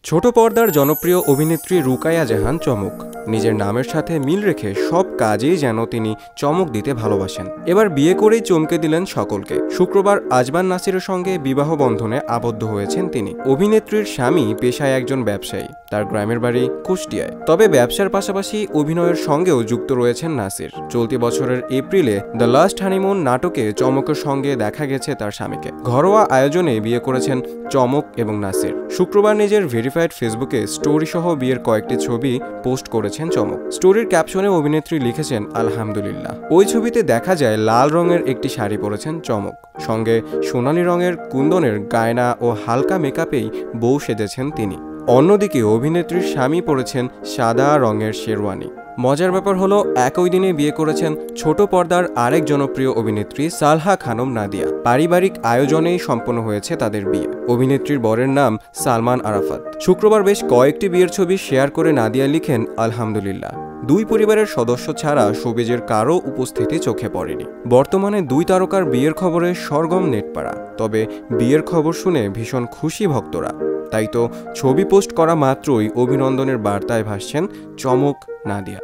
ছোট পর্দার জনপ্রিয় অভিনেত্রী রুকাইয়া জাহান চমক। নিজের নামের সাথে মিল রেখে সব কাজেই যেন তিনি চমক দিতে ভালোবাসেন। এবার বিয়ে করেই চমকে দিলেন সকলকে। শুক্রবার আজমান নাসিরের সঙ্গে বিবাহ বন্ধনে আবদ্ধ হয়েছেন তিনি। অভিনেত্রীর স্বামী পেশায় একজন ব্যবসায়ী, তার গ্রামের বাড়ি কুষ্টিয়ায়। তবে ব্যবসার পাশাপাশি অভিনয়ের সঙ্গেও যুক্ত রয়েছেন নাসির। চলতি বছরের এপ্রিলে দ্য লাস্ট হানিমুন নাটকে চমকের সঙ্গে দেখা গেছে তার স্বামীকে। ঘরোয়া আয়োজনে বিয়ে করেছেন চমক এবং নাসির। শুক্রবার নিজের ভেরিফাইড ফেসবুকে স্টোরি সহ বিয়ের কয়েকটি ছবি পোস্ট করেছেন চমক। স্টোরির ক্যাপশনে অভিনেত্রী লিখেছেন আলহামদুলিল্লাহ। ওই ছবিতে দেখা যায় লাল রঙের একটি শাড়ি পরেছেন চমক, সঙ্গে সোনালী রঙের কুন্দনের গায়না ও হালকা মেকআপেই বউ সেজেছেন তিনি। অন্যদিকে অভিনেত্রীর স্বামী পরেছেন সাদা রঙের শেরওয়ানি। মজার ব্যাপার হলো একই দিনে বিয়ে করেছেন ছোট পর্দার আরেক জনপ্রিয় অভিনেত্রী সালহা খানম নাদিয়া। পারিবারিক আয়োজনেই সম্পন্ন হয়েছে তাদের বিয়ে। অভিনেত্রীর বরের নাম সালমান আরাফাত। শুক্রবার বেশ কয়েকটি বিয়ের ছবি শেয়ার করে নাদিয়া লিখেন আলহামদুলিল্লাহ। দুই পরিবারের সদস্য ছাড়া শোবিজের কারও উপস্থিতি চোখে পড়েনি। বর্তমানে দুই তারকার বিয়ের খবরে সরগম নেটপাড়া। তবে বিয়ের খবর শুনে ভীষণ খুশি ভক্তরা। তাই তো ছবি পোস্ট করা মাত্রই অভিনন্দনের বার্তায় ভাসছেন চমক নাদিয়া।